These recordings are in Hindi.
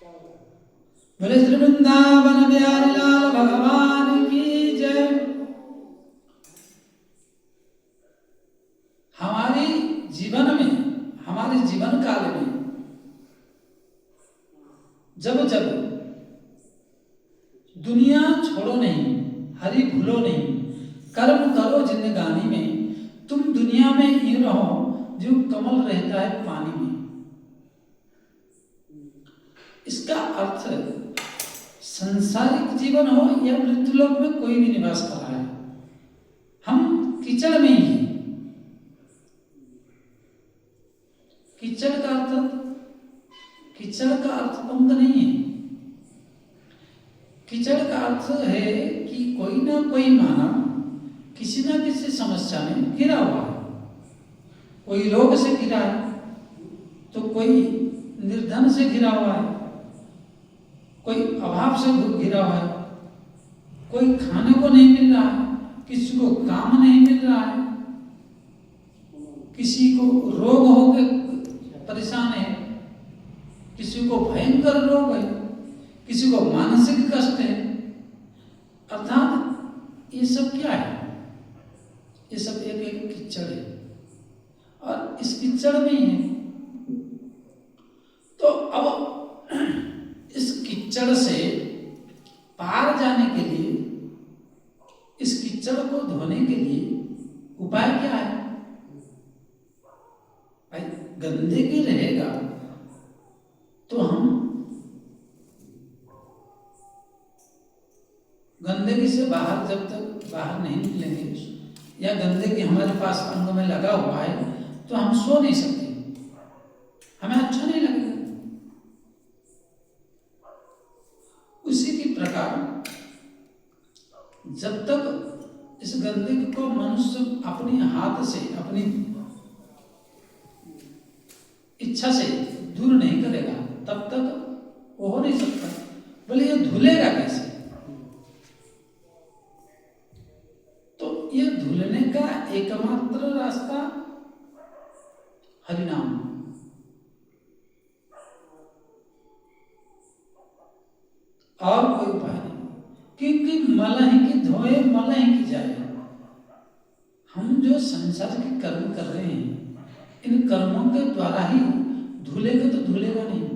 बोले श्री वृंदावन बिहारी लाल भगवान की जय। हमारे जीवन में, हमारे जीवन काल में जब जब दुनिया छोड़ो नहीं, हरि भूलो नहीं, कर्म करो जिंदगानी में, तुम दुनिया में ही रहो जो कमल रहता है पानी में। इसका अर्थ संसारिक जीवन हो या मृत्युलोक में कोई भी निवास कर रहा है, हम कीचड़ में ही हैं। कीचड़ का अर्थ पंख नहीं है। कीचड़ का अर्थ है कि कोई ना कोई मानव किसी न किसी समस्या में घिरा हुआ है। कोई रोग से घिरा है, तो कोई निर्धन से घिरा हुआ है, कोई अभाव से घिरा हुआ है, कोई खाने को नहीं मिल रहा है, किसी को काम नहीं मिल रहा है, किसी को रोग हो गए परेशान है, किसी को भयंकर रोग है, किसी को मानसिक कष्ट है। अर्थात ये सब क्या है? ये सब एक एक कीचड़ है और इस कीचड़ में ही है। तो अब इस कीचड़ से पार जाने के लिए, इस कीचड़ को धोने के लिए उपाय क्या है? भाई गंदगी रहेगा तो हम गंदगी से बाहर, जब तक बाहर नहीं निकलेंगे या गंदगी हमारे पास अंग में लगा हुआ है तो हम सो नहीं सकते, हमें अच्छा नहीं लगेगा। उसी की प्रकार जब तक इस गंदगी को मनुष्य अपने हाथ से, अपनी इच्छा से दूर नहीं करेगा, तब तक वो हो नहीं सकता। बोले ये धुलेगा कैसे? तो ये धुलने का एकमात्र रास्ता हरिनाम। और कोई उपाय नहीं, क्योंकि मलह की धोए मलह की जाए। हम जो संसार के कर्म कर रहे हैं, इन कर्मों के द्वारा ही धुलेगा, तो धुलेगा नहीं।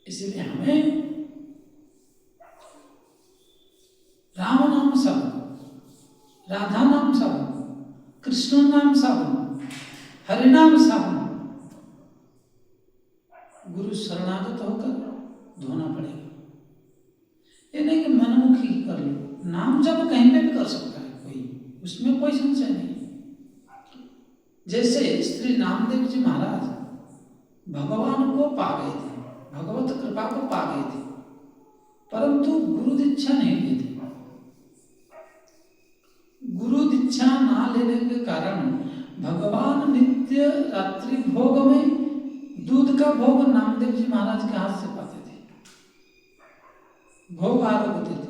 इसलिए हमें राम नाम सब, राधा नाम सब, कृष्ण नाम सब, हरिनाम सब, गुरु शरणागत होकर धोना पड़ेगा। ये नहीं कि मनमुखी कर लो, नाम जब कहीं पे भी कर सकता है कोई, उसमें कोई संशय नहीं। जैसे श्री नामदेव जी महाराज भगवान को पा गए थे, भगवत कृपा को पा गए थे, परंतु गुरु दीक्षा नहीं ली थी। गुरु दीक्षा ना लेने के कारण भगवान नित्य रात्रि भोग में दूध का भोग नामदेव जी महाराज के हाथ से पाते थे, भोग आरोप होते थे।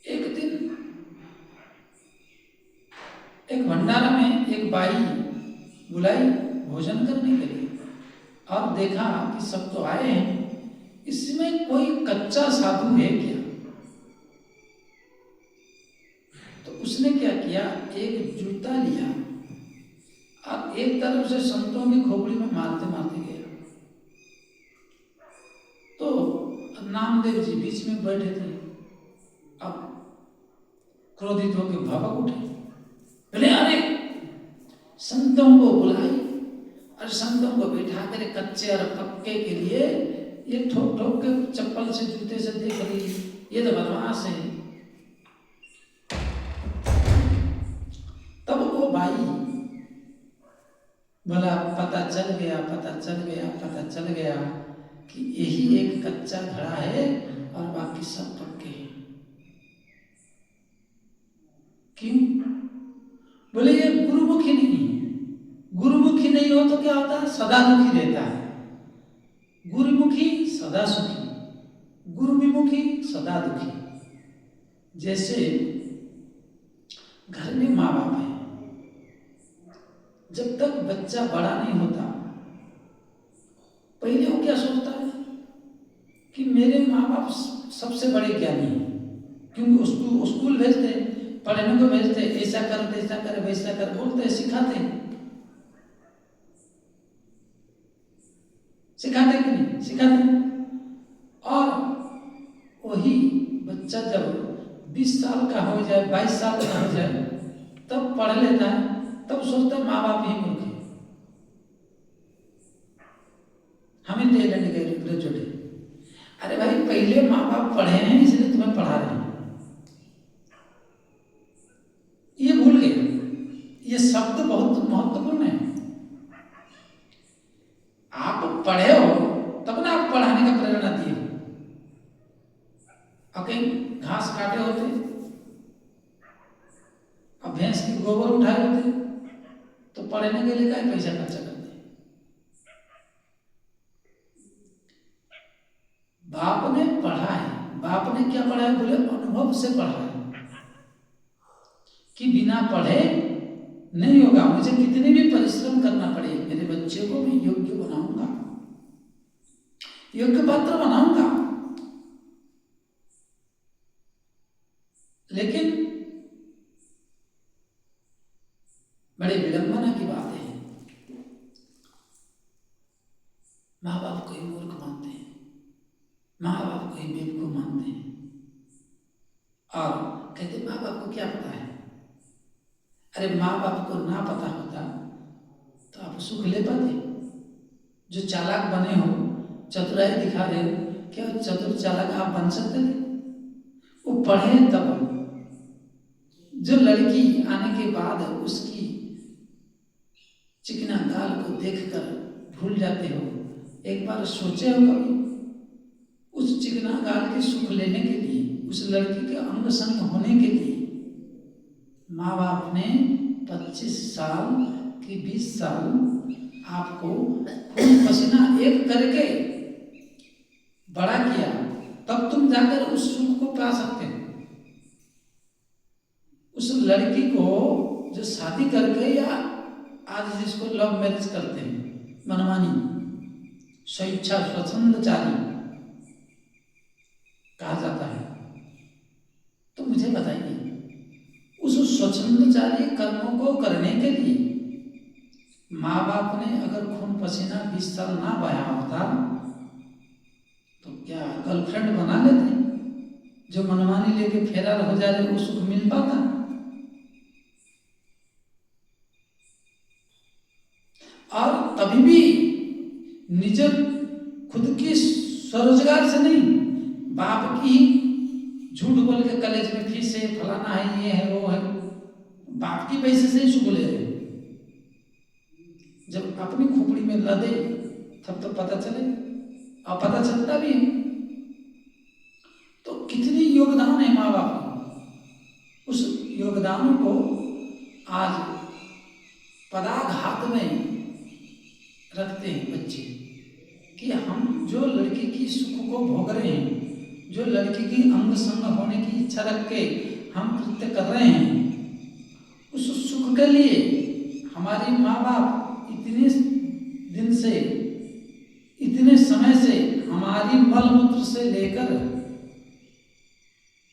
एक दिन एक भंडारा में एक बाई बुलाई भोजन करने के लिए, और देखा कि सब तो आए हैं, इसमें कोई कच्चा साधु है क्या? तो उसने क्या किया, एक जूता लिया और एक तरफ से संतों की खोपड़ी में मारते मारते गया। तो नामदेव जी बीच में बैठे थे। अब क्रोधित होकर भभक उठे, बोले अरे संतों को बुलाई और संतों को बैठा कर कच्चे और पक्के के लिए ये ठोक ठोक के चप्पल से, जूते से देख रही, ये तो बदमाश है। तब वो भाई बोला पता चल गया कि यही एक कच्चा घड़ा है और बाकी सब पक्के हैं। क्यों? बोले ये गुरुमुखी नहीं है। गुरुमुखी नहीं हो तो क्या होता है? सदा दुखी रहता है। गुरुमुखी सदा सुखी, गुरु विमुखी सदा दुखी। जैसे घर में माँ बाप है, जब तक बच्चा बड़ा नहीं होता पहले वो क्या सोचता है कि मेरे माँ बाप सबसे बड़े ज्ञानी हैं, क्योंकि उसको स्कूल भेजते, पढ़ने को भेजते, ऐसा कर वैसा कर बोलते, सिखाते कि नहीं सिखाते। और वही बच्चा जब 20 साल का हो जाए, 22 साल का हो जाए, तब पढ़ लेता है, तब सोचता है माँ बाप ही मूर्ख है, हमें टैलेंट ग्रेजुएट है। अरे भाई, पहले माँ बाप पढ़े हैं इसलिए तुम्हें पढ़ा रहे हैं, ये भूल गए। ये शब्द बहुत महत्वपूर्ण है। आप पढ़े हो तब ना आप पढ़ाने का प्रेरणा दिए हो। और कहीं घास काटे होते, अब भैंस की गोबर उठाए होते, तो पढ़ने के लिए क्या पैसा खर्चा करते। बाप ने पढ़ा है। बाप ने क्या पढ़ा है? बोले अनुभव से पढ़ा है कि बिना पढ़े नहीं होगा, मुझे कितने भी परिश्रम करना पड़े, मेरे बच्चे को मैं योग्य बनाऊंगा, योग्य पात्र बनाऊंगा। लेकिन बड़े विडंबना की बात है, माँ बाप को ही मूर्ख मानते हैं, माँ बाप को ही बेवकूफ मानते हैं, और कहते माँ बाप को क्या पता है। अरे माँ बाप को ना पता होता तो आप सुख ले पाते? जो चालाक बने हो, चतुराई दिखा रहे हो, क्या चतुर चालाक आप बन सकते थे? वो पढ़े तब। जो लड़की आने के बाद उसकी चिकना गाल को देखकर भूल जाते हो, एक बार सोचे हो कभी उस चिकना गाल के सुख लेने के लिए, उस लड़की के अंग संग होने के लिए माँ बाप ने 25 साल कि 20 साल आपको खून पसीना एक करके बड़ा किया, तब तुम जाकर उस सुख को पा सकते हो। उस लड़की को जो शादी करके, या आज जिसको लव मैरिज करते हैं, मनमानी, स्वेच्छा स्वच्छंदचारी कहा जाता है, तो मुझे बताइए उस स्वच्छंदचारी कर्मों को करने के लिए माँ बाप ने अगर खून पसीना 20 साल ना बहाया होता तो क्या गर्लफ्रेंड बना लेते? जो मनमानी लेके फेरार हो जा रहे, वो सुख मिल पाता? और तभी भी निज खुद की स्वरोजगार से नहीं, बाप की झूठ बोल के कॉलेज में फीस है, फलाना है, ये है, वो है, बाप की पैसे से ही सुख ले रहे। जब अपनी खोपड़ी में लदे तब तो पता चले, और पता चलता भी है। तो कितनी योगदान है माँ बाप का, उस योगदान को आज पदाघात में रखते हैं बच्चे, कि हम जो लड़की की सुख को भोग रहे हैं, जो लड़की की अंग संग होने की इच्छा रख के हम कृत्य कर रहे हैं, उस सुख के लिए हमारी माँ बाप इतने दिन से, इतने समय से हमारी मल मूत्र से लेकर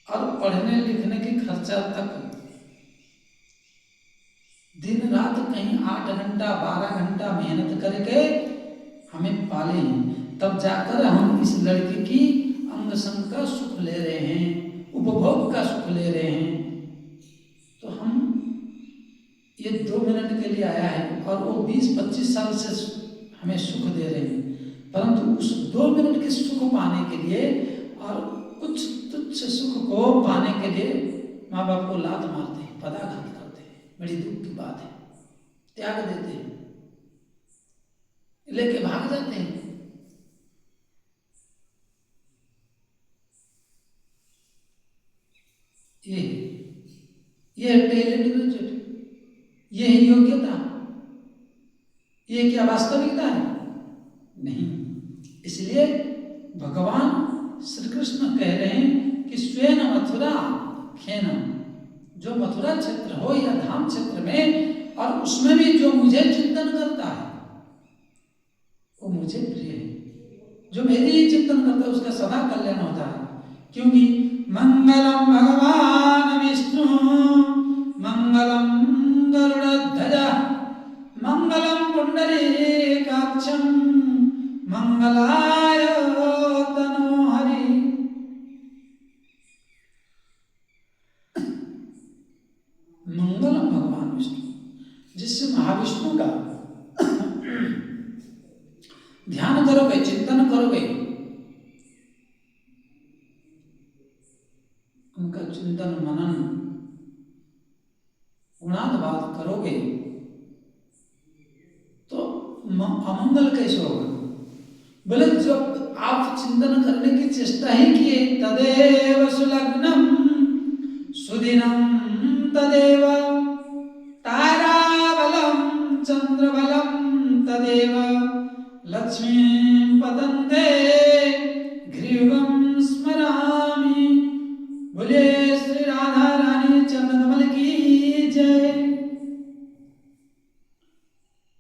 और पढ़ने लिखने के खर्चा तक दिन रात कहीं 8 घंटा 12 घंटा मेहनत करके हमें पाले हैं, तब जाकर हम इस लड़की की अंग संग का सुख ले रहे हैं, उपभोग का सुख ले रहे हैं। तो हम ये 2 मिनट के लिए आया है और वो 20-25 साल से हमें सुख दे रहे हैं, परंतु उस 2 मिनट के सुख पाने के लिए और कुछ तुच्छ सुख को पाने के लिए माँ बाप को लात मारते हैं, पदाघात करते हैं। बड़ी दुख की बात है, त्याग देते हैं, लेके भाग जाते हैं। ये टैलेंट ग्रेजुएट, ये है योग्यता, ये क्या वास्तविकता है? नहीं। इसलिए भगवान श्री कृष्ण कह रहे हैं कि स्वेन मथुरा खेन जो मथुरा क्षेत्र हो या धाम क्षेत्र में, और उसमें भी जो मुझे चिंतन करता है वो मुझे प्रिय है। जो मेरी ही चिंतन करता है उसका सदा कल्याण होता है। क्योंकि मंगलम भगवान विष्णु मंगलम गरुड़ध्वज मंगलम पुंडरीकाक्षं मंगलाय तनोहरि। मंगलम भगवान विष्णु, जिससे महाविष्णु का ध्यान करोगे, चिंतन करोगे, उनका चिंतन मनन गुणानुवाद करोगे तो अमंगल कैसे होगा? बोले जब आप चिंतन करने की चेष्टा ही किए, तदेव सुलग्नम सुदिनम तदेव ताराबलम चंद्रबलम तदेव लक्ष्मी पतंते घ्रियुगम स्मरामि। बोले श्री राधा रानी चरणकमल की जय।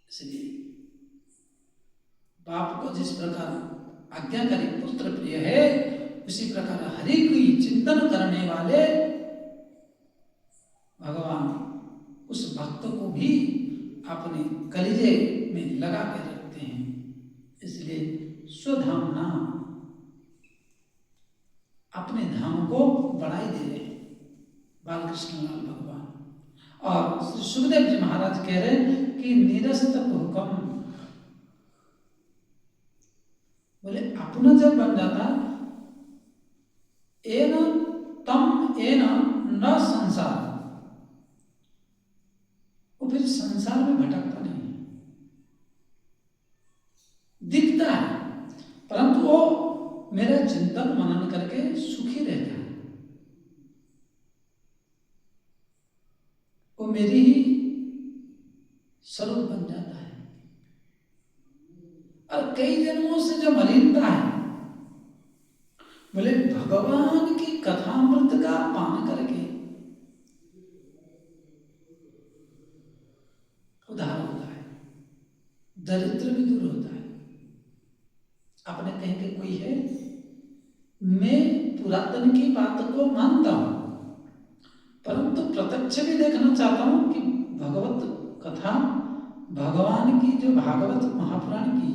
इसलिए बाप को जिस प्रकार आज्ञाकारी पुत्र प्रिय है, उसी प्रकार हरि की चिंतन करने वाले भगवान उस भक्त को भी अपने कलिजे में लगा के रखते हैं। इसलिए स्वधामना, अपने धाम को बढ़ाई दे रहे हैं बालकृष्ण लाल भगवान। और श्री सुखदेव जी महाराज कह रहे हैं कि निरस्त हुकम, बोले अपना जब बन जाता एन तम एन न संसार, वो फिर संसार में भटकता नहीं, दिखता है परंतु वो मेरा चिंतन मनन करके सुखी रहता है। वो मेरी ही स्वरूप बन जाता है। और कई जन्मों से जो मलिनता है, बोले भगवान की कथामृत का पान करके उद्धार होता है, दरिद्र भी दूर होता है। आपने कहीं के कोई है, मैं पुरातन की बात को मानता हूं परंतु प्रत्यक्ष भी देखना चाहता हूं कि भगवत कथा, भगवान की जो भागवत महापुराण की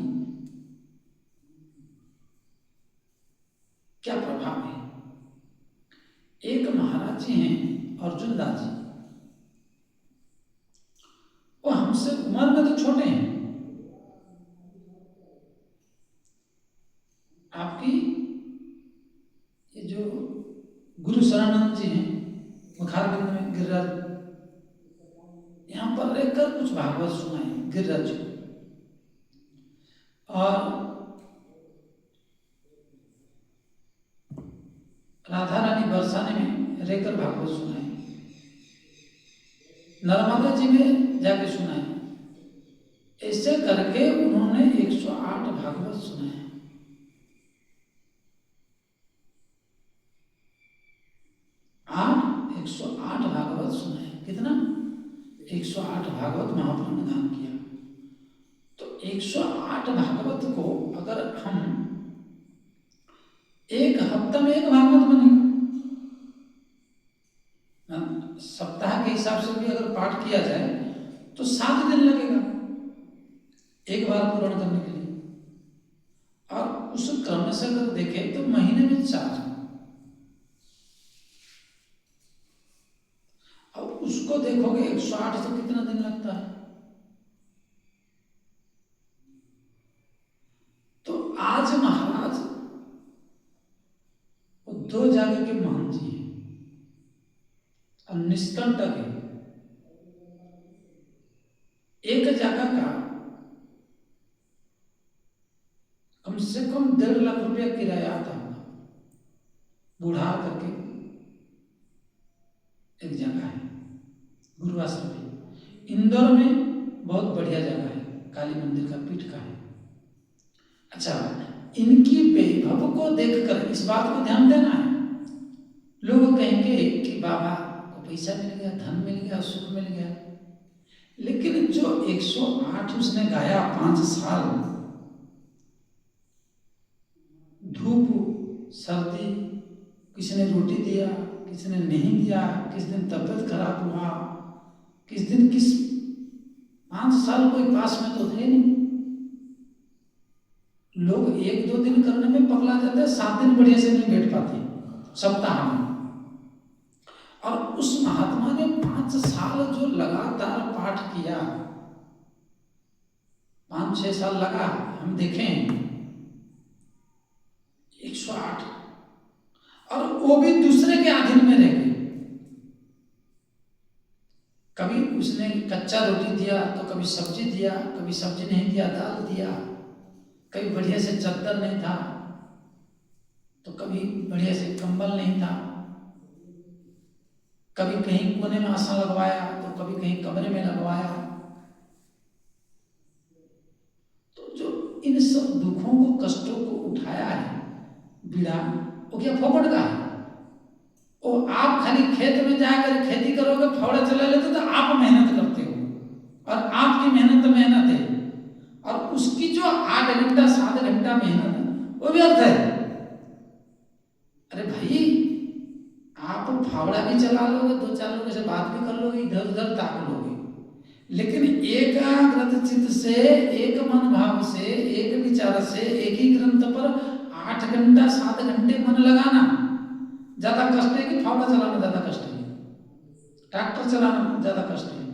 क्या प्रभाव है। एक महाराज जी हैं अर्जुन दास जी, वो हमसे उम्र में तो छोटे हैं। आपकी ये जो गुरु शरणानंद जी हैं मुखारबिंद में गिरिराज, यहां पर रहकर कुछ भागवत सुनाए गिरिराज जी, और राधा रानी बरसाने में रहकर भागवत सुनाए, नर्मदा जी में जाके सुनाए। ऐसे करके उन्होंने 108 भागवत सुनाए। 108 भागवत सुनाए। कितना? 108 भागवत महापुराण गान किया। तो 108 भागवत को अगर हम एक हफ्ता में एक भागवत बनेगा, सप्ताह के हिसाब से भी अगर पाठ किया जाए तो 7 दिन लगेगा एक बार पूर्ण करने के लिए। और उस क्रम से अगर देखें तो महीने में 4, अब उसको देखोगे 108 तो कितना दिन लगता है। तो आज महाराज वो 2 जगह के महान जी हैं और निष्कंटक है। एक जगह का कम से कम 1.5 लाख रुपया किराया आता होगा। बुढ़ार करके एक जगह है गुरुआश्रम में, इंदौर में बहुत बढ़िया जगह है, काली मंदिर का पीठ का है। अच्छा, इनकी वैभव को देखकर इस बात को ध्यान देना है। लोग कहेंगे कि बाबा को पैसा मिल गया, धन मिल गया, सुख मिल गया। लेकिन जो 108 उसने गाया 5 साल, धूप सर्दी, किसी ने रोटी दिया, किसी ने नहीं दिया, किस दिन तबीयत खराब हुआ, किस दिन किस 5 साल कोई पास में तो थे नहीं। लोग 1-2 दिन करने में पगला जाते हैं, 7 दिन बढ़िया से नहीं बैठ पाते सप्ताह में। और उस महात्मा ने 5 साल जो लगातार पाठ किया, 5-6 साल लगा, हम देखें 108, और वो भी दूसरे के अधीन में रह गए। कभी उसने कच्चा रोटी दिया तो कभी सब्जी दिया, कभी सब्जी नहीं दिया दाल दिया, कभी बढ़िया से चद्दर नहीं था तो कभी बढ़िया से कंबल नहीं था, कभी कहीं कोने में आसन लगवाया तो कभी कहीं कमरे में लगवाया। तो जो इन सब दुखों को, कष्टों को उठाया है बीड़ा, वो क्या फोकट का है? वो आप खाली खेत में जाकर खेती करोगे, फावड़ा चला लेते तो आप मेहनत करते हो और आपकी मेहनत तो मेहनत है, और उसकी जो 8 घंटा 7 घंटा मेहनत है वो व्यर्थ है। अरे भाई, आप फावड़ा भी चला लोगे, 2-4 लोगों से बात भी कर लोगे, इधर उधर ताक लोगे, लेकिन एकाग्रत चित्त से, एक मन भाव से, एक विचार से, एक ही ग्रंथ पर 8 घंटा 7 घंटे मन लगाना ज्यादा कष्ट है कि फावड़ा चलाना ज्यादा कष्ट है? ट्रैक्टर चलाना ज्यादा कष्ट है?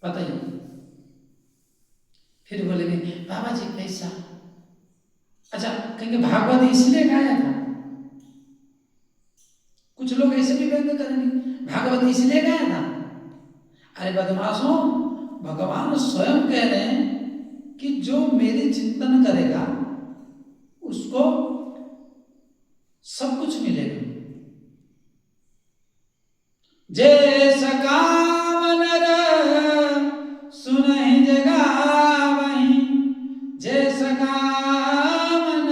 बताइए। फिर बोलेंगे बाबा जी पैसा, अच्छा कहेंगे भागवत इसलिए गाया था। कुछ लोग ऐसे भी व्यक्त करेंगे भागवत इसलिए गाया था। अरे बदमाशों, भगवान स्वयं कह रहे हैं कि जो मेरी चिंतन करेगा उसको सब कुछ मिलेगा। जैसा कामन सुनहि जगावहि, जैसा कामन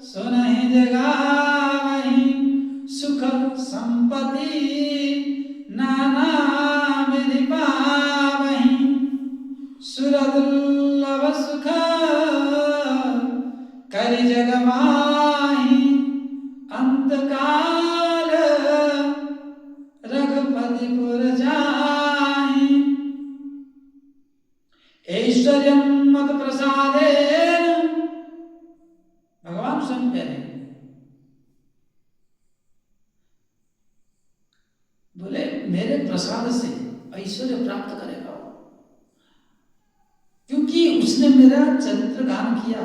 सुनहि जगावहि, सुख संपत्ति नाना विधि पावहि, सुरदुर्लभ सुख करि जग माहि, अंतकाल रघुपतिपुर जाहि, ऐश्वर्यं मत प्रसादेन, भगवान स्वयं कह रहे हैं, बोले मेरे प्रसाद से ऐश्वर्य प्राप्त करेगा, क्योंकि उसने मेरा चरित्र गान किया,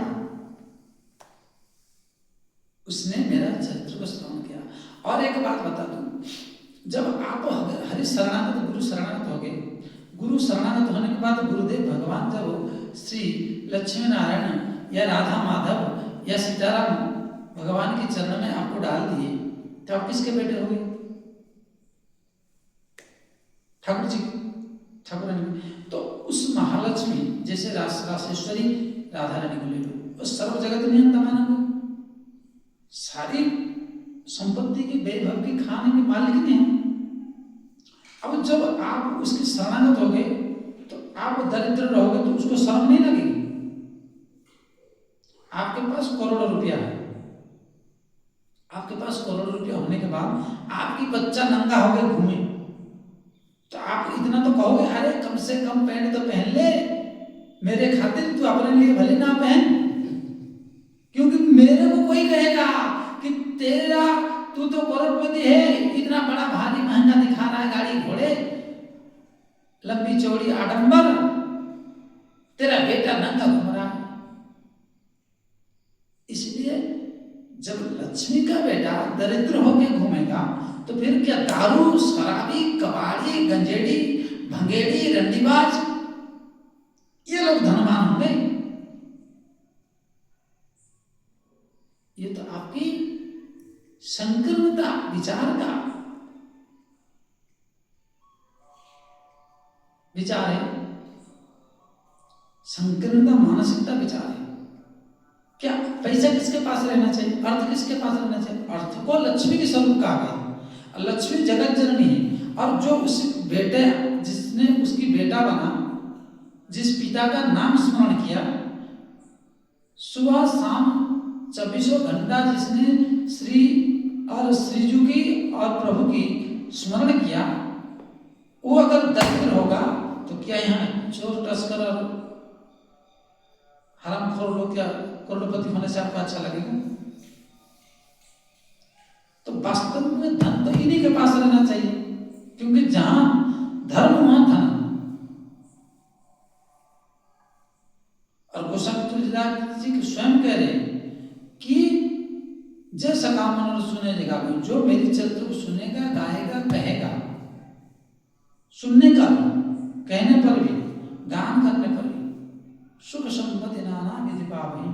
उसने मेरा चरित्र को श्रवण किया। और एक बात बता दूं, जब आप हरि शरणागत गुरु शरणागत हो गए, गुरु शरणागत होने के बाद गुरुदेव भगवान जब श्री लक्ष्मी नारायण या राधा माधव या सीताराम भगवान के चरण में आपको डाल दिए, तो आप किसके बेटे हो गए? ठाकुर जी, ठाकुर रानी। तो उस महालक्ष्मी जैसे रासेश्वरी राधा रानी को ले लो, सर्व जगत नियंत्रण को, सारी संपत्ति की वैभव की खाने की मालिक नहीं। अब जब आप उसके शरणागत हो गए तो आप दरिद्र रहोगे तो उसको शर्म नहीं लगेगी? आपके पास करोड़ों रुपया है, आपके पास करोड़ों रुपया होने के बाद आपकी बच्चा नंगा होकर घूमे तो आप इतना तो कहोगे, अरे कम से कम पैंट तो पहन ले मेरे खातिर, तू अपने लिए भले ना पहन, क्योंकि मेरे को कोई कहेगा कि तेरा, तू तो करोड़पति है, इतना बड़ा भारी महंगा दिखा रहा है, गाड़ी घोड़े लंबी चौड़ी आडंबर, तेरा बेटा नंगा घूम रहा है। इसलिए जब लक्ष्मी का बेटा दरिद्र होकर घूमेगा तो फिर क्या दारू, शराबी, कबाड़ी, गंजेड़ी, भंगेड़ी, रंडीबाज ये लोग धनवान होंगे? ये तो आपकी संकीर्णता विचार का विचार है, संकीर्णता मानसिकता विचार है। क्या पैसा किसके पास रहना चाहिए, अर्थ किसके पास रहना चाहिए? अर्थ को लक्ष्मी के स्वरूप कहा गया। लक्ष्मी जगत जननी है, और जो उस बेटे, जिसने उसकी बेटा बना, जिस पिता का नाम स्मरण किया, सुबह शाम 24 घंटा जिसने श्री और श्रीजू की और प्रभु की स्मरण किया, वो अगर दरिद्र होगा तो क्या यहाँ चोर तस्कर और हरामखोर लोग क्या करोड़पति होने से आपको अच्छा लगेगा? तो वास्तव में धन तो इन्हीं के पास रहना चाहिए, क्योंकि जहां धर्म वहां धन। और गोस्वामी तुलसीदास जी स्वयं कह रहे कि जैसा काम मनुष्य सुनेगा, जो मेरी चरित्र को सुनेगा, गाएगा, कहेगा, सुनने का भी, कहने पर भी, गान करने पर भी, सुख संपत्ति नाना विधि पावहि,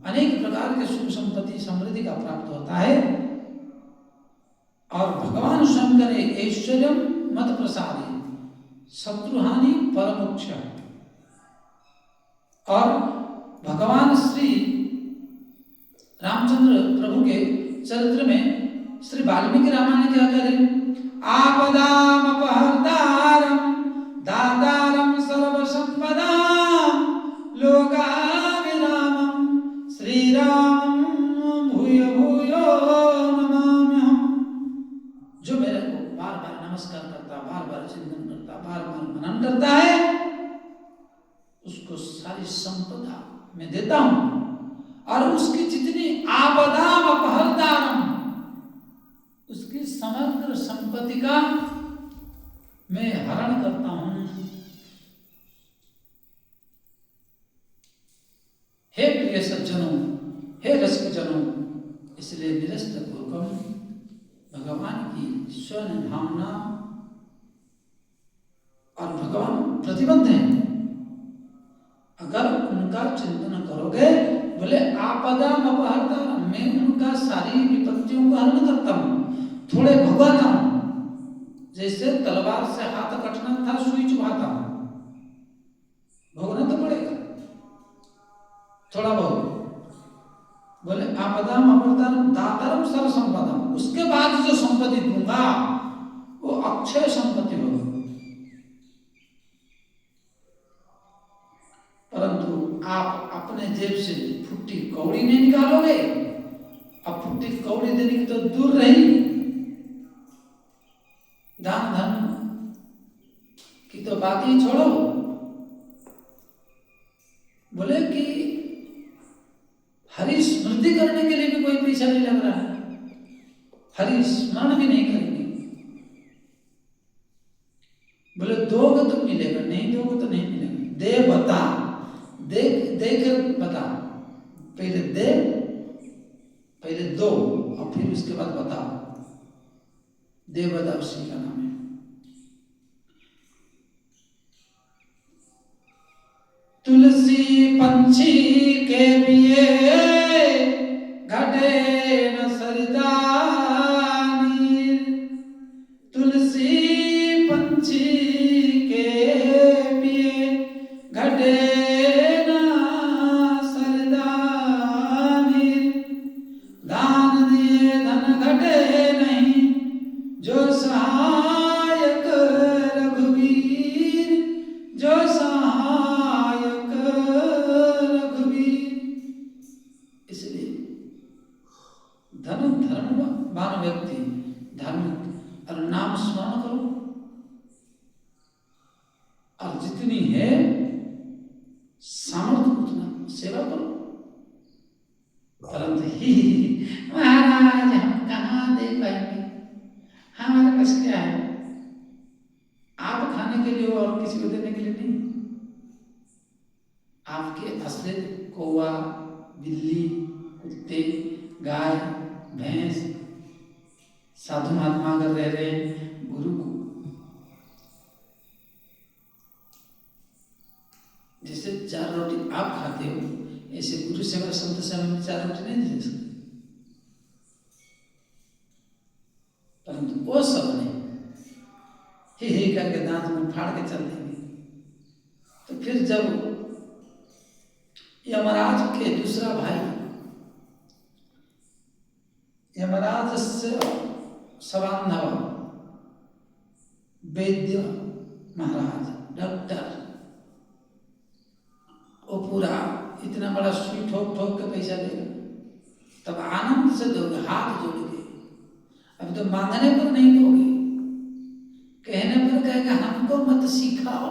अनेक प्रकार के सुख संपत्ति समृद्धि का प्राप्त होता है। और भगवान स्वयं करे ऐश्वर्यम मत प्रसादे शत्रुहानि परमोक्ष। और भगवान श्री रामचंद्र प्रभु के चरित्र में श्री वाल्मीकि रामायण क्या कह रहे? आपदाम अपहर्तारम दातारम सर्व संपदाम लोकाभिरामम श्रीरामम भूयो भूयो नमाम्यहम्। जो मेरे को बार बार नमस्कार करता, बार बार चिंतन करता, बार बार मनन करता है, उसको सारी संपदा मैं देता हूं, और उसकी जितनी आपदाम अपहर्तारम, उसकी समग्र संपत्ति का मैं हरण करता हूं। हे प्रिय सज्जनों, हे रसिक जनों, इसलिए निरस्त पूर्वकम भगवान की स्वयं भावना, और भगवान प्रतिबद्ध है। अगर उनका चिंतन करोगे, बोले आपदाम अपहर्तारम, मैं उनका सारी विपत्तियों को हरण करता हूं, थोड़े भगवाता हूं। जैसे तलवार से हाथ कटना था, सुई चुभाता हूं, भोगना तो पड़ेगा थोड़ा बहुत। बोले आपदाम अपहर्तारम दातारम सर्व संपदाम, उसके बाद जो संपत्ति दूंगा वो अक्षय संपत्ति होगी। परंतु आप अपने जेब से फुट्टी कौड़ी नहीं निकालोगे। अब फुट्टी कौड़ी देने की तो दूर रही, दान धर्म की तो बात ही छोड़ो। बोले कि हरि स्मृति करने के लिए भी कोई पैसा नहीं लग रहा है, हरि स्मरण भी नहीं करेंगे। बोले दोगे तो मिलेगा, नहीं दोगे तो नहीं मिलेगा। दे बता, देकर बता, पहले दे, पहले दो, और फिर उसके बाद बताओ। दे बता उसी का नाम है। तुलसी पंछी के पिए घटे न सरिता नीर, तुलसी पंछी के पिए घटे न सरिता नीर, दान दिए धन घटे नहीं, जो सहायक रघुवीर, जो सहायक रघुवीर। इसलिए धर्मवान व्यक्ति धार्मिक और नाम स्मरण करो, और जितनी है सामर्थ्य उतना सेवा करो। परंतु ही महाराज हम कहाँ दे पाएंगे, हमारे पास क्या है? आप खाने के लिए और किसी को देने के लिए नहीं। आपके आश्रित कौवा, बिल्ली, कुत्ते, गाय, भैंस, साधु महात्मा अगर रह रहे, गुरु को जैसे 4 रोटी आप खाते हो, ऐसे गुरु सेवा संत सेवा में 4 रोटी नहीं दे सकते। परंतु वो सब नहीं, ही करके दांत में फाड़ के चल देंगे। तो फिर जब यमराज के दूसरा भाई यमराजस्य सबान्धव वैद्य महाराज डॉक्टर वो पूरा इतना बड़ा सुई ठोक ठोक के पैसा देगा, तब आनंद से दोगे, हाथ जोड़ के। अब तो मांगने पर नहीं दोगे, कहने पर कहेगा हमको मत सिखाओ,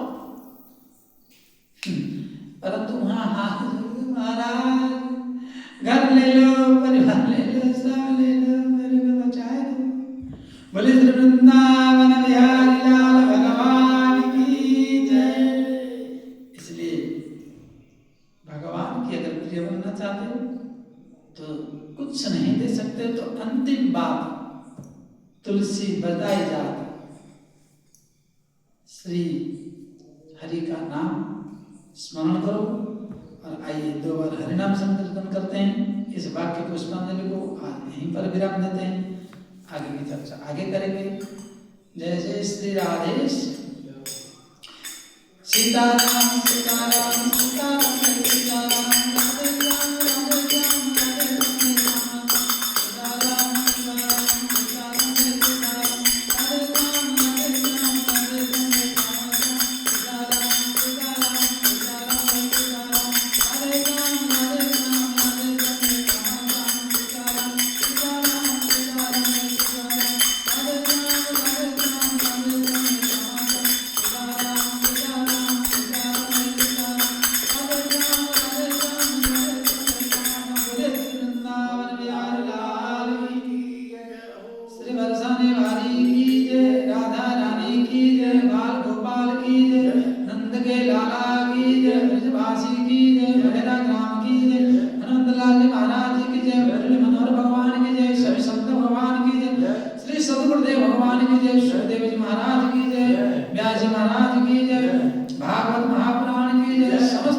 परंतु वहां हाथ जोड़ के महाराज घर ले लो, परिवार ले लो, सब ले लो, मेरे को बचाए दो। बोले श्री वृंदावन बिहारी लाल भगवान की जय। इसलिए भगवान की अगर प्रिय बनना चाहते हो तो कुछ नहीं दे सकते तो अंतिम बात तुलसी बजाई जात, श्री हरि का नाम स्मरण करो। और आइए 2 बार हरिनाम संकीर्तन करते हैं। इस वाक्य पुष्पांजलि को आज यहीं पर विराम देते हैं, आगे की चर्चा आगे करेंगे। जय जय श्री राधे सीताराम सीताराम सीताराम सीताराम राधे राम राधे राम राधे राम सीताराम सीताराम सीताराम सीताराम राधे राम राधे राम राधे राम सीताराम सीताराम सीताराम सीताराम राधे राम राधे राम राधे राम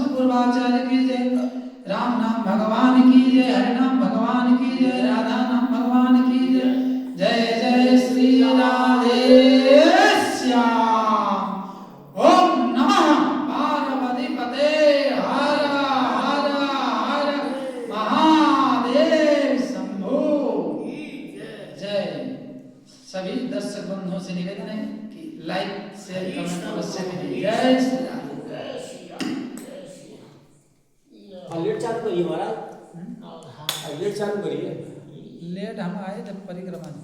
सीताराम सीताराम सीताराम सीताराम राधे राम राधे राम राधे राम सभी दर्शक बंधुओं से निवेदन है कि लाइक शेयर कमेंट अवश्य करिए। जय श्री राम। लेट चालू करिए महाराज, लेट चालू करिए। लेट हम आए जब परिक्रमा